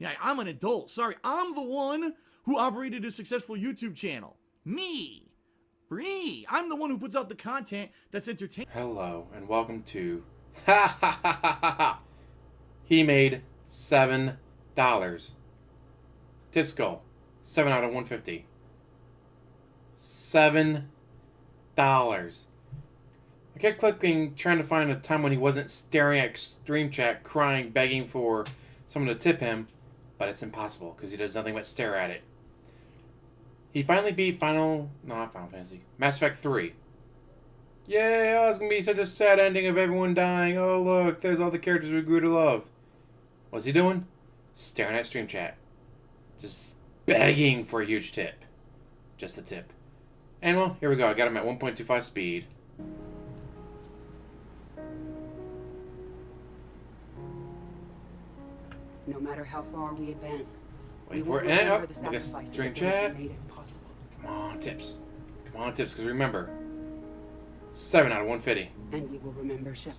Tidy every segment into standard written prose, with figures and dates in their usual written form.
Yeah, I'm an adult. Sorry, I'm the one who operated a successful YouTube channel. Me. I'm the one who puts out the content that's entertaining. Hello, and welcome to Ha ha ha ha ha ha. He made $7. Tip skull, 7 out of 150. $7. I kept clicking, trying to find a time when he wasn't staring at stream chat, crying, begging for someone to tip him, but it's impossible because he does nothing but stare at it. He finally beat Final Fantasy, Mass Effect 3. Yay, oh, it's going to be such a sad ending of everyone dying. Oh, look, there's all the characters we grew to love. What's he doing? Staring at stream chat. Just begging for a huge tip. Just a tip. And, well, here we go. I got him at 1.25 speed. No matter how far we advance, Wait for it. And, oh, look at stream chat. Come on, tips. Come on, tips, because remember, 7 out of 150. And we will remember Shepard.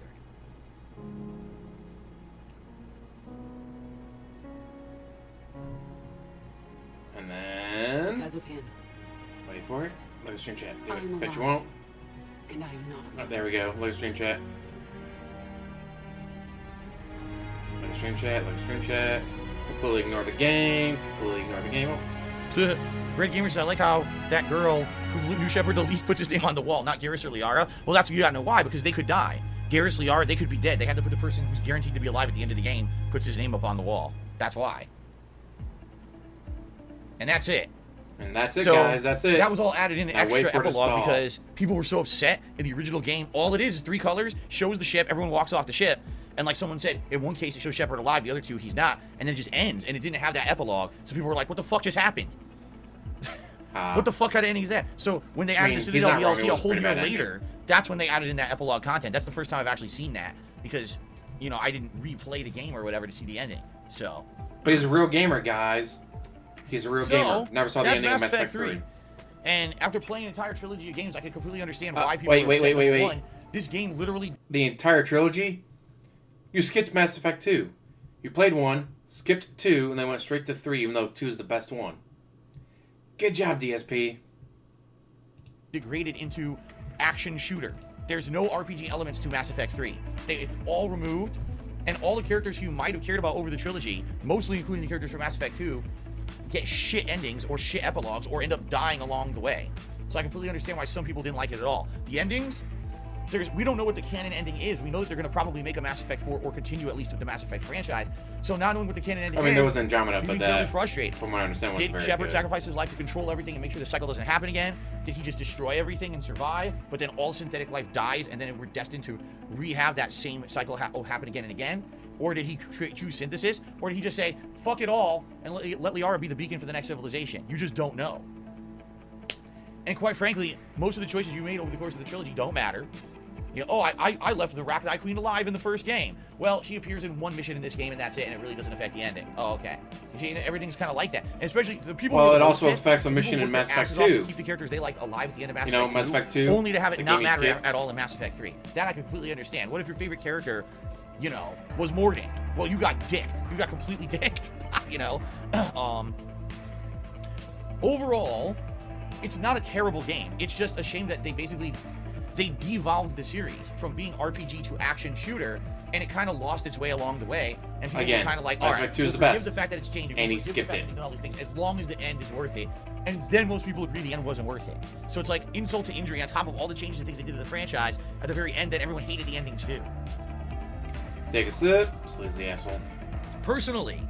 And then... Because of him. Wait for it. Look at stream chat. Do I am it. Bet you alive. won't. And I am not Oh, alone. there we go. Look at stream chat. Look at stream chat. Look at stream chat. Completely ignore the game. Completely ignore the game. Oh. Red Gamer said, I like how that girl who knew Shepard the least puts his name on the wall, not Garrus or Liara. Well, that's you gotta know why, because they could die. Garrus, Liara, they could be dead. They had to put the person who's guaranteed to be alive at the end of the game, puts his name up on the wall. That's why. And that's it. And that's it, So, guys. That's it. That was all added in an Now wait extra for it to epilogue stall. because people were so upset in the original game. All it is 3 colors, shows the ship, everyone walks off the ship, and like someone said, in one case it shows Shepard alive, the other 2 he's not, and then it just ends, and it didn't have that epilogue. So people were like, what the fuck just happened? What the fuck kind of ending is that? So when they added the Citadel DLC a whole year later, that's when they added in that epilogue content. That's the first time I've actually seen that because, you know, I didn't replay the game or whatever to see the ending. So. But he's a real gamer, guys. He's a real gamer. Never saw the ending of Mass Effect 3. And after playing an entire trilogy of games, I can completely understand why people wait. One, this game literally... The entire trilogy? You skipped Mass Effect 2. You played 1, skipped 2, and then went straight to 3, even though 2 is the best one. Good job, DSP. Degraded into action shooter. There's no RPG elements to Mass Effect 3. It's all removed, and all the characters you might have cared about over the trilogy, mostly including the characters from Mass Effect 2, get shit endings or shit epilogues or end up dying along the way. So I completely understand why some people didn't like it at all. The endings, we don't know what the canon ending is. We know that they're going to probably make a Mass Effect 4 or continue at least with the Mass Effect franchise. So not knowing what the canon ending is... I mean, there was Andromeda, but that... really frustrated. From what I understand, was Did very Shepard good. sacrifice his life to control everything and make sure the cycle doesn't happen again? Did he just destroy everything and survive, but then all synthetic life dies and then we're destined to rehab that same cycle happen again and again? Or did he choose synthesis? Or did he just say, fuck it all, and let Liara be the beacon for the next civilization? You just don't know. And quite frankly, most of the choices you made over the course of the trilogy don't matter. You know, oh, I left the Rapid Eye Queen alive in the first game. Well, she appears in one mission in this game, and that's it, and it really doesn't affect the ending. Oh, okay. See, everything's kind of like that. And especially the people. Well, it also affects a mission in Mass Effect 2. Keep the characters they like alive at the end of Mass Effect 2. Mass Effect 2. Only to have it not matter at all in Mass Effect 3. That I completely understand. What if your favorite character, you know, was Morgan? Well, you got dicked. You got completely dicked. You know. Overall, it's not a terrible game. It's just a shame that they devolved the series from being RPG to action shooter, and it kind of lost its way along the way. And people were kind of like, all right, Mass Effect 2 is the best. The fact that it's changing, and he skipped it. And all these things, as long as the end is worth it. And then most people agree the end wasn't worth it. So it's like insult to injury on top of all the changes and things they did to the franchise. At the very end, that everyone hated the endings too. Take a sip, sleazy asshole. Personally,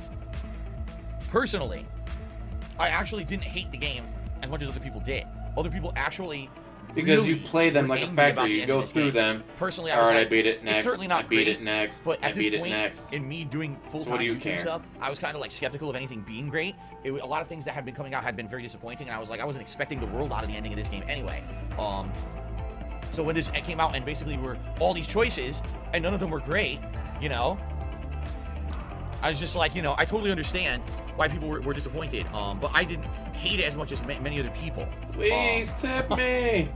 I actually didn't hate the game as much as other people did. Other people actually. Because really you play them like a factory, you go through them. Personally, I was like, I beat it next. It's certainly not great. I beat it next. But I at beat this it point, next. in me doing full-time what do you YouTube care? stuff, I was kind of like skeptical of anything being great. A lot of things that had been coming out had been very disappointing, and I was like, I wasn't expecting the world out of the ending of this game anyway. So when this came out and basically were all these choices and none of them were great, you know, I was just like, you know, I totally understand why people were disappointed. But I didn't hate it as much as many other people. Please tip me.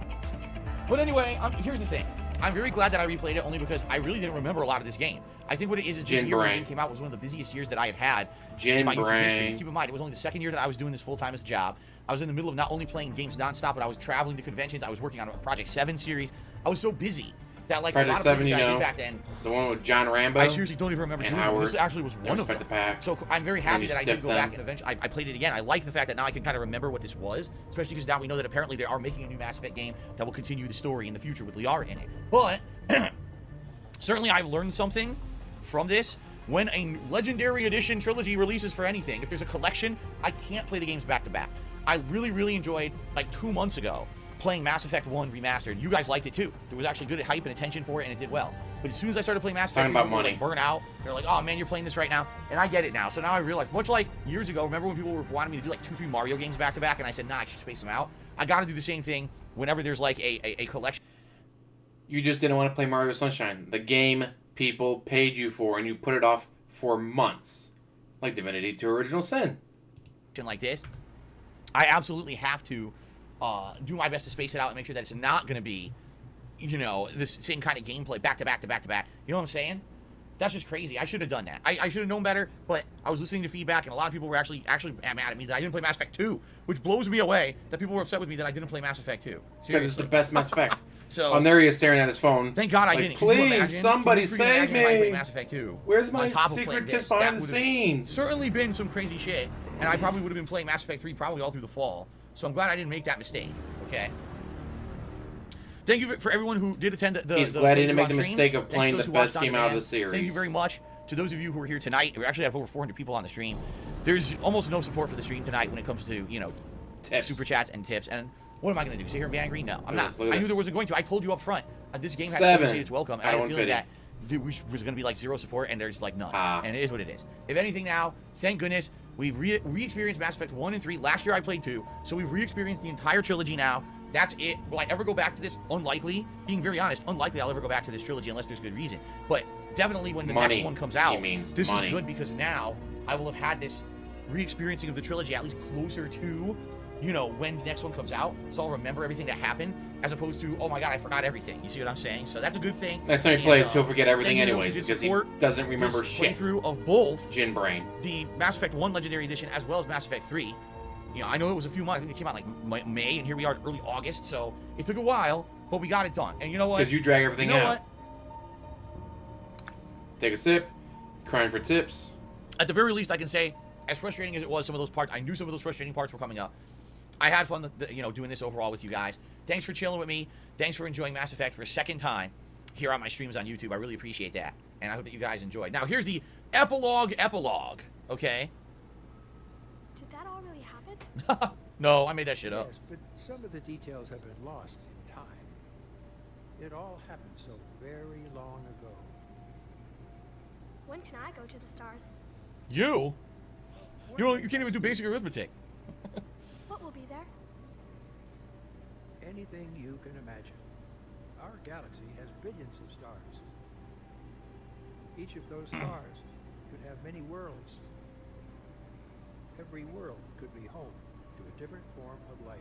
But anyway, here's the thing. I'm very glad that I replayed it only because I really didn't remember a lot of this game. I think what it is this year when the game came out was one of the busiest years that I had in my YouTube history. Keep in mind, it was only the second year that I was doing this full-time as a job. I was in the middle of not only playing games nonstop, but I was traveling to conventions. I was working on a Project 7 series. I was so busy that like Project a lot 7, of you things I know, did back then. The one with John Rambo. I seriously don't even remember doing it. This actually was one of them. So I'm very happy that I did go back and eventually I played it again. I like the fact that now I can kind of remember what this was, especially because now we know that apparently they are making a new Mass Effect game that will continue the story in the future with Liara in it. But certainly I've learned something from this. When a Legendary Edition trilogy releases for anything, if there's a collection, I can't play the games back to back. I really, really enjoyed, like 2 months ago, playing Mass Effect 1 Remastered. You guys liked it too. There was actually good hype and attention for it, and it did well. But as soon as I started playing Mass Effect, people were like, burn out. They're like, oh man, you're playing this right now. And I get it now. So now I realize, much like years ago, remember when people were wanting me to do like 2-3 Mario games back to back, and I said, nah, I should space them out. I got to do the same thing whenever there's like a collection. You just didn't want to play Mario Sunshine. The game people paid you for, and you put it off for months. Like Divinity 2 Original Sin. Like this, I absolutely have to do my best to space it out and make sure that it's not going to be, you know, this same kind of gameplay back to back to back to back. You know what I'm saying? That's just crazy. I should have done that. I should have known better, but I was listening to feedback, and a lot of people were actually mad at me that I didn't play Mass Effect 2, which blows me away that people were upset with me that I didn't play Mass Effect 2. Because it's the best Mass Effect. So, oh, there he is staring at his phone. Thank God I like, didn't. Please, somebody save me. If I played Mass Effect 2, where's my secret tips behind the scenes? Certainly been some crazy shit, and I probably would have been playing Mass Effect 3 probably all through the fall. So I'm glad I didn't make that mistake. Okay. Thank you for everyone who did attend the He's glad he didn't make the mistake of playing the best game out of the series. Thank you very much to those of you who are here tonight. We actually have over 400 people on the stream. There's almost no support for the stream tonight when it comes to, you know, tips. Super chats and tips. And what am I going to do? Sit here and be angry? No, I'm not. I knew there wasn't going to. I told you up front. This game had to overstate its welcome. And I had a feeling that there was going to be like zero support, and there's like none. And it is what it is. If anything now, thank goodness, we've re-experienced Mass Effect 1 and 3. Last year I played 2, so we've re-experienced the entire trilogy now. That's it. Will I ever go back to this? Unlikely. Being very honest, unlikely I'll ever go back to this trilogy unless there's good reason. But definitely when the next one comes out, this is good because now I will have had this re-experiencing of the trilogy at least closer to, you know, when the next one comes out. So I'll remember everything that happened as opposed to, oh my god, I forgot everything. You see what I'm saying? So that's a good thing. Next time he plays, he'll forget everything anyways because he doesn't remember shit. Playthrough of both Gin Brain, the Mass Effect 1 Legendary Edition as well as Mass Effect 3. You know, I know it was a few months. I think it came out like May, and here we are early August. So it took a while, but we got it done. And you know what? Because you drag everything out. What? Take a sip. Crying for tips. At the very least, I can say, as frustrating as it was, some of those parts, I knew some of those frustrating parts were coming up. I had fun, you know, doing this overall with you guys. Thanks for chilling with me. Thanks for enjoying Mass Effect for a second time here on my streams on YouTube. I really appreciate that, and I hope that you guys enjoyed. Now, here's the epilogue, okay? Did that all really happen? No, I made that shit up. Yes, but some of the details have been lost in time. It all happened so very long ago. When can I go to the stars? You? You can't even do basic arithmetic. What will be there? Anything you can imagine. Our galaxy has billions of stars. Each of those stars could have many worlds. Every world could be home to a different form of life.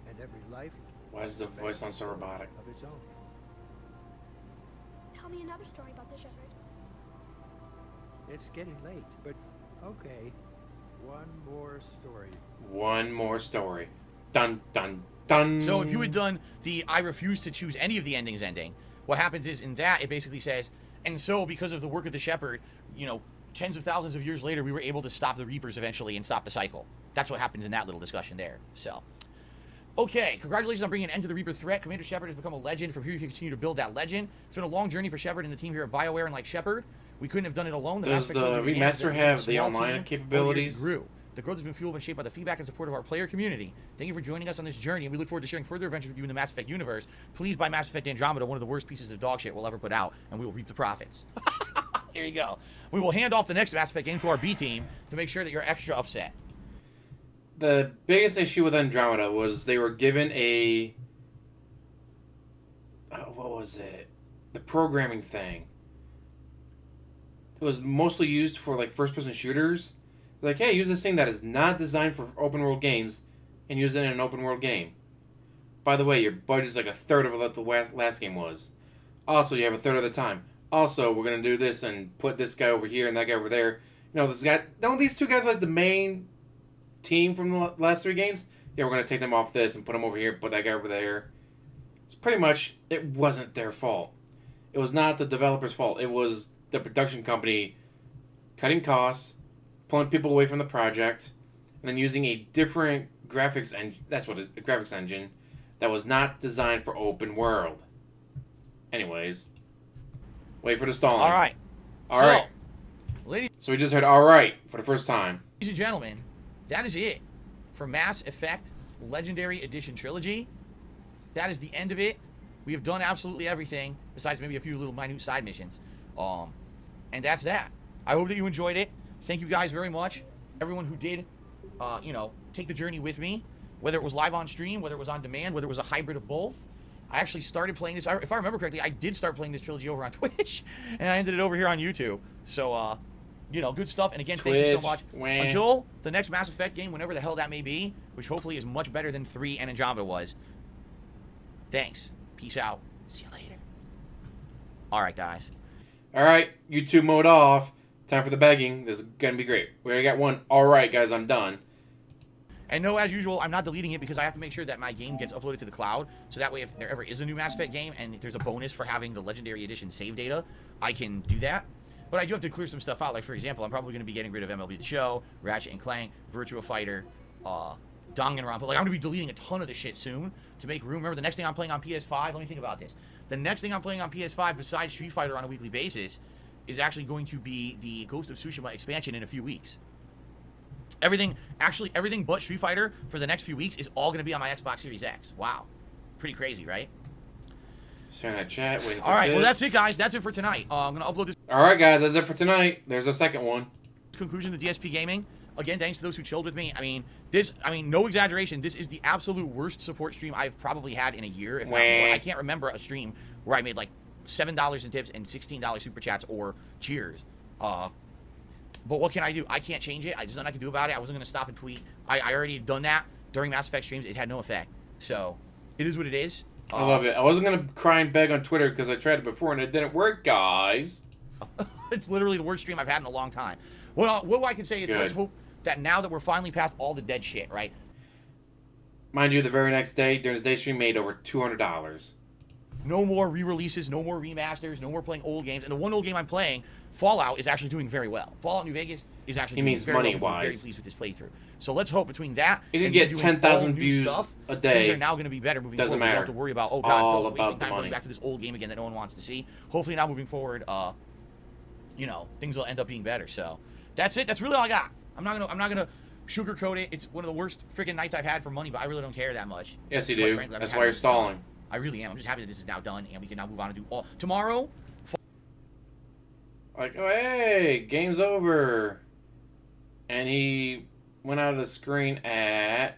And every life... Why is the voice sound so robotic? ...of its own. Tell me another story about the shepherd. It's getting late, but okay. One more story. One more story. Dun, dun, dun. So if you had done the I refuse to choose any of the endings ending, what happens is in that it basically says, and so because of the work of the shepherd, you know, tens of thousands of years later, we were able to stop the Reapers eventually and stop the cycle. That's what happens in that little discussion there. So, okay, congratulations on bringing an end to the Reaper threat. Commander Shepard has become a legend. From here, you can continue to build that legend. It's been a long journey for Shepard and the team here at BioWare, and like Shepard, we couldn't have done it alone. Does the remaster have the online capabilities? Grew. The growth has been fueled and shaped by the feedback and support of our player community. Thank you for joining us on this journey, and we look forward to sharing further adventures with you in the Mass Effect universe. Please buy Mass Effect Andromeda, one of the worst pieces of dog shit we'll ever put out, and we will reap the profits. Here you go. We will hand off the next Mass Effect game to our B team to make sure that you're extra upset. The biggest issue with Andromeda was they were given a... what was it? The programming thing. It was mostly used for like first-person shooters. Like, hey, use this thing that is not designed for open-world games and use it in an open-world game. by the way, your budget's like a third of what the last game was. Also, you have a third of the time. Also, we're going to do this and put this guy over here and that guy over there. You know, this guy... Don't these two guys like the main team from the last 3 games? Yeah, we're going to take them off this and put them over here, put that guy over there. It's pretty much, it wasn't their fault. It was not the developer's fault. It was the production company cutting costs, pulling people away from the project, and then using a different graphics engine. That's what a graphics engine that was not designed for open world. Anyways, wait for the stalling. All right. All right. Ladies So we just heard "all right" for the first time. and gentlemen, that is it for Mass Effect Legendary Edition Trilogy. That is the end of it. We have done absolutely everything, besides maybe a few little minute side missions. And that's that. I hope that you enjoyed it. Thank you guys very much. Everyone who did, take the journey with me, whether it was live on stream, whether it was on demand, whether it was a hybrid of both. I actually started playing this. If I remember correctly, I did start playing this trilogy over on Twitch, and I ended it over here on YouTube. So, good stuff. And again, thank you so much. Until the next Mass Effect game, whenever the hell that may be, which hopefully is much better than 3 and Andromeda was. Thanks. Peace out. See you later. All right, guys. All right, YouTube mode off. Time for the begging. This is gonna be great. We already got one. All right, guys, I'm done. And no, as usual, I'm not deleting it because I have to make sure that my game gets uploaded to the cloud. So that way, if there ever is a new Mass Effect game and there's a bonus for having the Legendary Edition save data, I can do that. But I do have to clear some stuff out. Like, for example, I'm probably going to be getting rid of MLB The Show, Ratchet and Clank, Virtua Fighter, Danganronpa. Like, I'm going to be deleting a ton of this shit soon to make room. Remember, the next thing I'm playing on PS5, let me think about this. The next thing I'm playing on PS5 besides Street Fighter on a weekly basis is actually going to be the Ghost of Tsushima expansion in a few weeks. Everything but Street Fighter for the next few weeks is all going to be on my Xbox Series X. Wow. Pretty crazy, right? Staring at chat, waiting for All right, tips. well, that's it, guys. That's it for tonight. I'm going to upload this All right, guys, that's it for tonight. There's a second one. conclusion to DSP Gaming. Again, thanks to those who chilled with me. No exaggeration, this is the absolute worst support stream I've probably had in a year, if not more. I can't remember a stream where I made like $7 in tips and $16 super chats or cheers. But what can I do? I can't change it. There's nothing I can do about it. I wasn't going to stop and tweet. I already done that during Mass Effect streams. It had no effect. So, it is what it is. I love it. I wasn't going to cry and beg on Twitter because I tried it before and it didn't work, guys. It's literally the worst stream I've had in a long time. What I can say is let's hope that now that we're finally past all the dead shit, right? Mind you, the very next day, during the day stream, made over $200. No more re-releases, no more remasters, no more playing old games. And the one old game I'm playing, Fallout, is actually doing very well. Fallout New Vegas is actually doing very well. I'm very pleased with this playthrough. So let's hope between that you can get 10,000 views a day. Things are now going to be better moving forward. Doesn't matter. We don't have to worry about, wasting time going back to this old game again that no one wants to see. Hopefully now moving forward, things will end up being better. So that's it. That's really all I got. I'm not gonna sugarcoat it. It's one of the worst freaking nights I've had for money, but I really don't care that much. Yes, you do. That's why you're stalling. I really am. I'm just happy that this is now done and we can now move on and do all tomorrow. Like, oh hey, game's over. And he went out of the screen at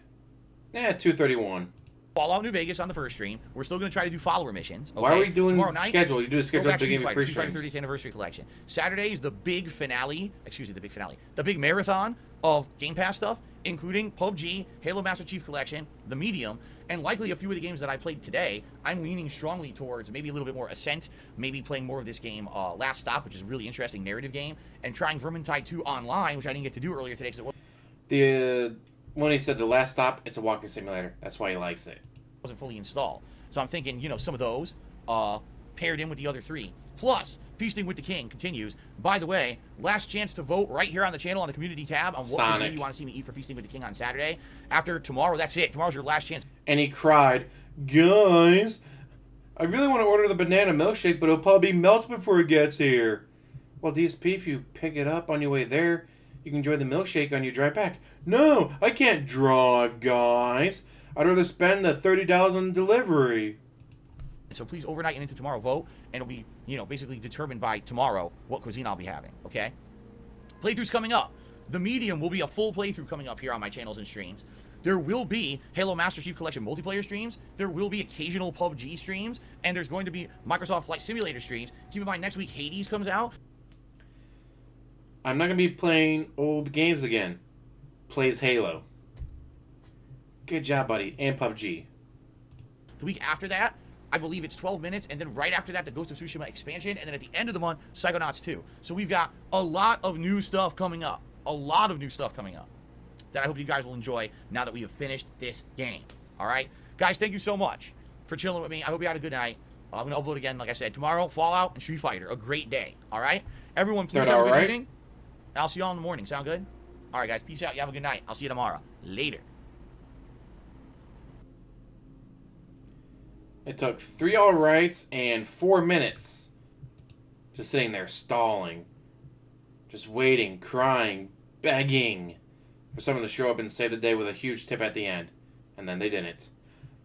2:31. Fallout New Vegas on the first stream. We're still going to try to do follower missions. Okay? Why are we doing tomorrow night, schedule? You do a schedule at the beginning of Street Fighter 30th Anniversary Collection. Saturday is the big finale. The big marathon of Game Pass stuff, including PUBG, Halo Master Chief Collection, The Medium, and likely a few of the games that I played today. I'm leaning strongly towards maybe a little bit more Ascent, maybe playing more of this game, Last Stop, which is a really interesting narrative game, and trying Vermintide 2 online, which I didn't get to do earlier today because it when he said the Last Stop, it's a walking simulator. That's why he likes it. Wasn't fully installed. So I'm thinking, some of those paired in with the other 3. Plus, Feasting with the King continues. By the way, last chance to vote right here on the channel on the community tab on what cuisine you want to see me eat for Feasting with the King on Saturday. After tomorrow, that's it. Tomorrow's your last chance. And he cried, guys, I really want to order the banana milkshake, but it'll probably be melted before it gets here. Well, DSP, if you pick it up on your way there, you can enjoy the milkshake on your drive back. No, I can't drive, guys. I'd rather spend the $30 on delivery. So please, overnight and into tomorrow, vote, and it'll be, basically determined by tomorrow what cuisine I'll be having, okay? Playthroughs coming up. The Medium will be a full playthrough coming up here on my channels and streams. There will be Halo Master Chief Collection multiplayer streams. There will be occasional PUBG streams, and there's going to be Microsoft Flight Simulator streams. Keep in mind, next week Hades comes out. I'm not going to be playing old games again. Plays Halo. Good job, buddy. And PUBG. The week after that, I believe it's 12 minutes, and then right after that, the Ghost of Tsushima expansion, and then at the end of the month, Psychonauts 2. So we've got a lot of new stuff coming up. A lot of new stuff coming up that I hope you guys will enjoy now that we have finished this game. All right? Guys, thank you so much for chilling with me. I hope you had a good night. I'm going to upload again, like I said, tomorrow, Fallout and Street Fighter. A great day. All right? Everyone, please have a good evening. And I'll see you all in the morning. Sound good? All right, guys. Peace out. You have a good night. I'll see you tomorrow. Later. It took 3 alrights and 4 minutes. Just sitting there stalling. Just waiting, crying, begging for someone to show up and save the day with a huge tip at the end. And then they didn't.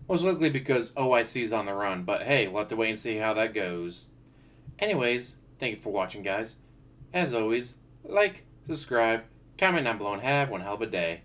Most likely because OIC's on the run, but hey, we'll have to wait and see how that goes. Anyways, thank you for watching, guys. As always, like, subscribe, comment down below, and have one hell of a day.